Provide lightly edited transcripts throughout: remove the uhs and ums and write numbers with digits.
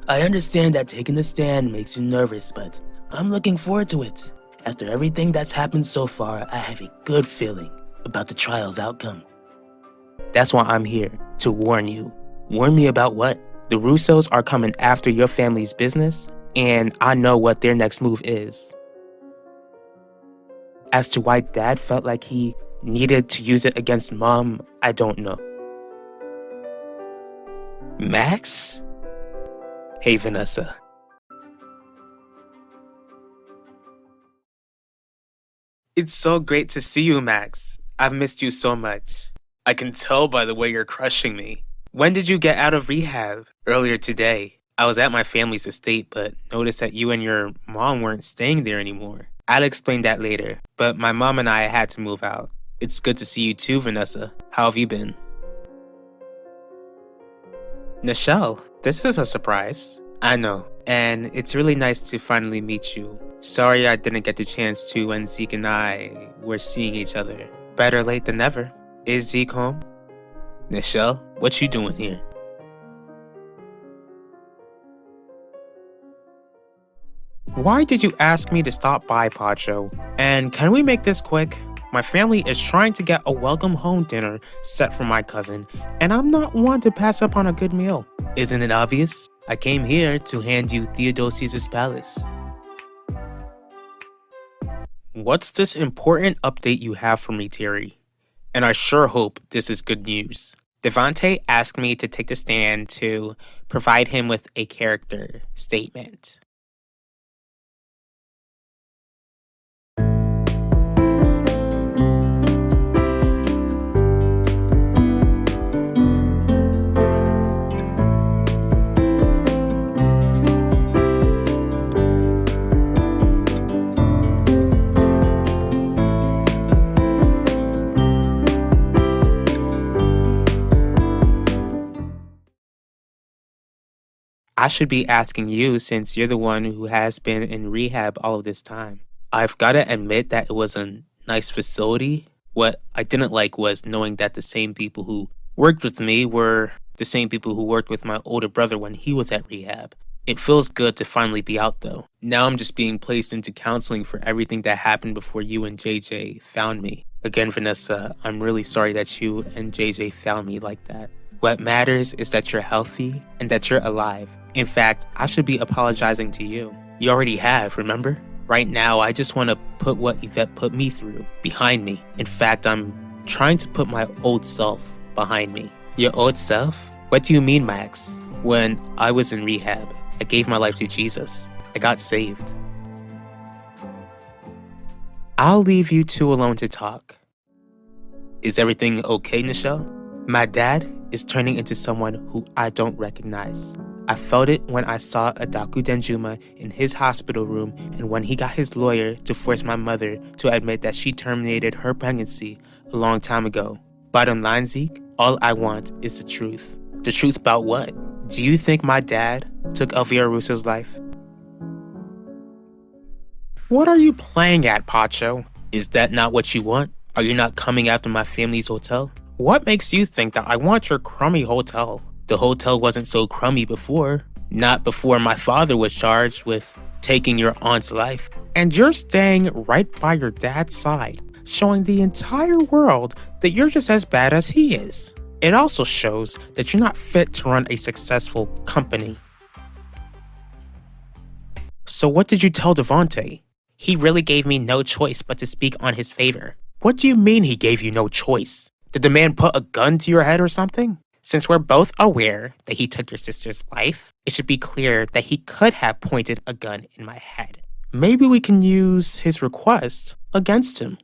I understand that taking the stand makes you nervous, but I'm looking forward to it. After everything that's happened so far, I have a good feeling about the trial's outcome. That's why I'm here, to warn you. Warn me about what? The Russos are coming after your family's business, and I know what their next move is. As to why Dad felt like he needed to use it against Mom, I don't know. Max? Hey, Vanessa. It's so great to see you, Max. I've missed you so much. I can tell by the way you're crushing me. When did you get out of rehab? Earlier today. I was at my family's estate, but noticed that you and your mom weren't staying there anymore. I'll explain that later, but my mom and I had to move out. It's good to see you too, Vanessa. How have you been? Nichelle, this is a surprise. I know, and it's really nice to finally meet you. Sorry I didn't get the chance to when Zeke and I were seeing each other. Better late than never. Is Zeke home? Nichelle, what you doing here? Why did you ask me to stop by, Pacho? And can we make this quick? My family is trying to get a welcome home dinner set for my cousin, and I'm not one to pass up on a good meal. Isn't it obvious? I came here to hand you Theodosius' palace. What's this important update you have for me, Terry? And I sure hope this is good news. Devante asked me to take the stand to provide him with a character statement. I should be asking you since you're the one who has been in rehab all of this time. I've gotta admit that it was a nice facility. What I didn't like was knowing that the same people who worked with me were the same people who worked with my older brother when he was at rehab. It feels good to finally be out though. Now I'm just being placed into counseling for everything that happened before you and JJ found me. Again, Vanessa, I'm really sorry that you and JJ found me like that. What matters is that you're healthy and that you're alive. In fact, I should be apologizing to you. You already have, remember? Right now, I just want to put what Yvette put me through behind me. In fact, I'm trying to put my old self behind me. Your old self? What do you mean, Max? When I was in rehab, I gave my life to Jesus. I got saved. I'll leave you two alone to talk. Is everything okay, Nichelle? My dad is turning into someone who I don't recognize. I felt it when I saw Adaku Denjuma in his hospital room and when he got his lawyer to force my mother to admit that she terminated her pregnancy a long time ago. Bottom line, Zeke, all I want is the truth. The truth about what? Do you think my dad took Elvira Russo's life? What are you playing at, Pacho? Is that not what you want? Are you not coming after my family's hotel? What makes you think that I want your crummy hotel? The hotel wasn't so crummy before. Not before my father was charged with taking your aunt's life. And you're staying right by your dad's side, showing the entire world that you're just as bad as he is. It also shows that you're not fit to run a successful company. So what did you tell Devante? He really gave me no choice but to speak on his favor. What do you mean he gave you no choice? Did the man put a gun to your head or something? Since we're both aware that he took your sister's life, it should be clear that he could have pointed a gun in my head. Maybe we can use his request against him.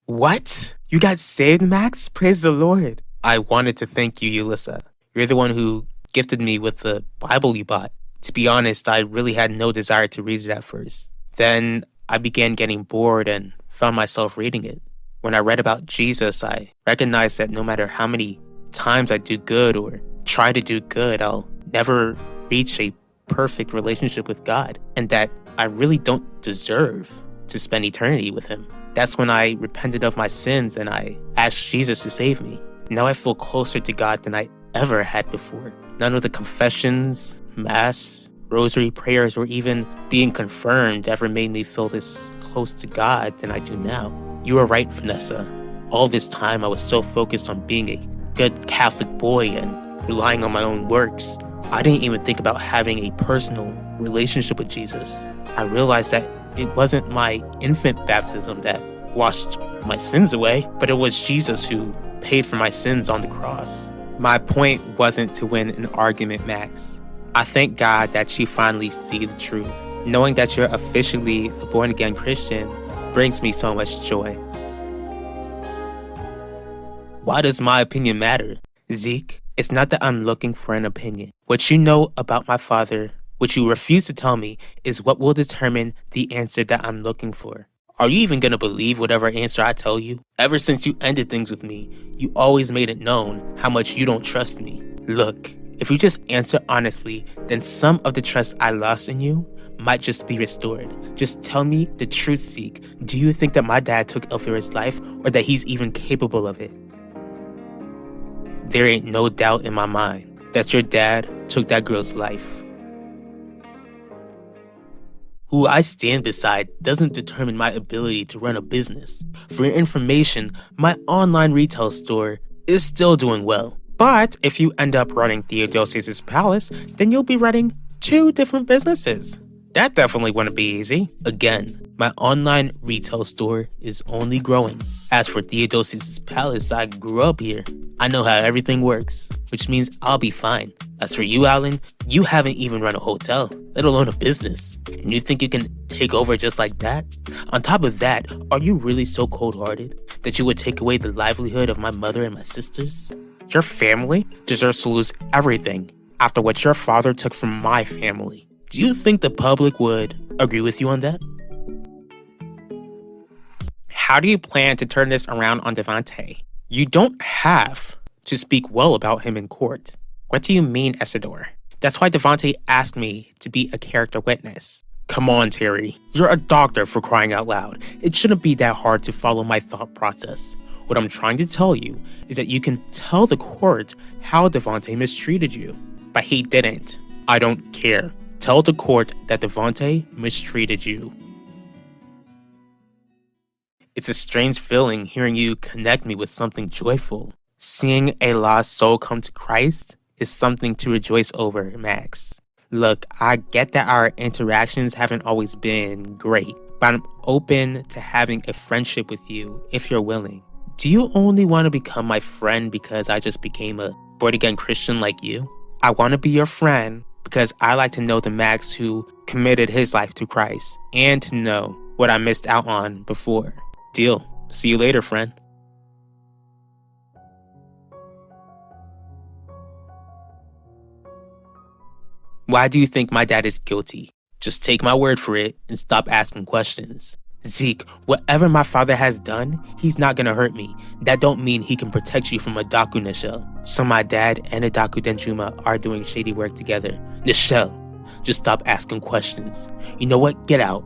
What? You got saved, Max? Praise the Lord. I wanted to thank you, Ulissa. You're the one who gifted me with the Bible you bought. To be honest, I really had no desire to read it at first. Then I began getting bored and found myself reading it. When I read about Jesus, I recognized that no matter how many times I do good or try to do good, I'll never reach a perfect relationship with God, and that I really don't deserve to spend eternity with Him. That's when I repented of my sins and I asked Jesus to save me. Now I feel closer to God than I ever had before. None of the confessions, mass, rosary prayers, or even being confirmed ever made me feel this close to God than I do now. You were right, Vanessa. All this time I was so focused on being a good Catholic boy and relying on my own works. I didn't even think about having a personal relationship with Jesus. I realized that it wasn't my infant baptism that washed my sins away, but it was Jesus who paid for my sins on the cross. My point wasn't to win an argument, Max. I thank God that you finally see the truth. Knowing that you're officially a born-again Christian brings me so much joy. Why does my opinion matter? Zeke, it's not that I'm looking for an opinion. What you know about my father, which you refuse to tell me, is what will determine the answer that I'm looking for. Are you even gonna believe whatever answer I tell you? Ever since you ended things with me, you always made it known how much you don't trust me. Look, if you just answer honestly, then some of the trust I lost in you might just be restored. Just tell me the truth, Zeke. Do you think that my dad took Elvira's life, or that he's even capable of it? There ain't no doubt in my mind that your dad took that girl's life. Who I stand beside doesn't determine my ability to run a business. For your information, my online retail store is still doing well. But if you end up running Theodosius' palace, then you'll be running 2 different businesses. That definitely wouldn't be easy. Again, my online retail store is only growing. As for Theodosius' palace, I grew up here. I know how everything works, which means I'll be fine. As for you, Alan, you haven't even run a hotel, let alone a business. And you think you can take over just like that? On top of that, are you really so cold-hearted that you would take away the livelihood of my mother and my sisters? Your family deserves to lose everything after what your father took from my family. Do you think the public would agree with you on that? How do you plan to turn this around on Devante? You don't have to speak well about him in court. What do you mean, Isidore? That's why Devante asked me to be a character witness. Come on, Terry. You're a doctor, for crying out loud. It shouldn't be that hard to follow my thought process. What I'm trying to tell you is that you can tell the court how Devante mistreated you. But he didn't. I don't care. Tell the court that Devante mistreated you. It's a strange feeling hearing you connect me with something joyful. Seeing a lost soul come to Christ is something to rejoice over, Max. Look, I get that our interactions haven't always been great, but I'm open to having a friendship with you if you're willing. Do you only want to become my friend because I just became a born-again Christian like you? I want to be your friend because I like to know the Max who committed his life to Christ and to know what I missed out on before. Deal. See you later, friend. Why do you think my dad is guilty? Just take my word for it and stop asking questions. Zeke, whatever my father has done, he's not gonna hurt me. That don't mean he can protect you from a Daku, Nichelle. So my dad and a Daku Denjuma are doing shady work together. Nichelle, just stop asking questions. You know what? Get out.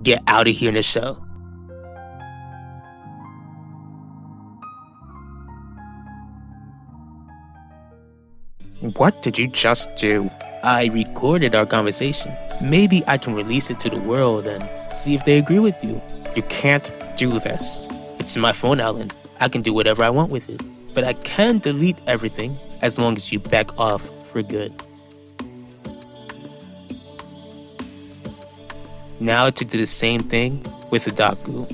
Get out of here, Nichelle. What did you just do? I recorded our conversation. Maybe I can release it to the world and see if they agree with you. You can't do this. It's my phone, Alan. I can do whatever I want with it. But I can delete everything as long as you back off for good. Now to do the same thing with the Daku.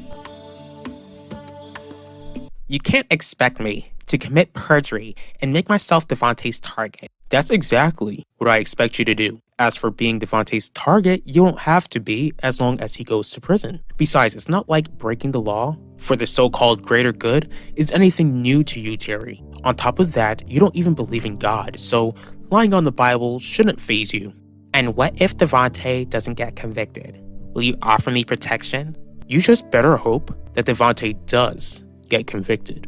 You can't expect me to commit perjury and make myself Devante's target. That's exactly what I expect you to do. As for being Devante's target, you don't have to be as long as he goes to prison. Besides, it's not like breaking the law for the so-called greater good is anything new to you, Terry. On top of that, you don't even believe in God, so lying on the Bible shouldn't faze you. And what if Devante doesn't get convicted? Will you offer me protection? You just better hope that Devante does get convicted.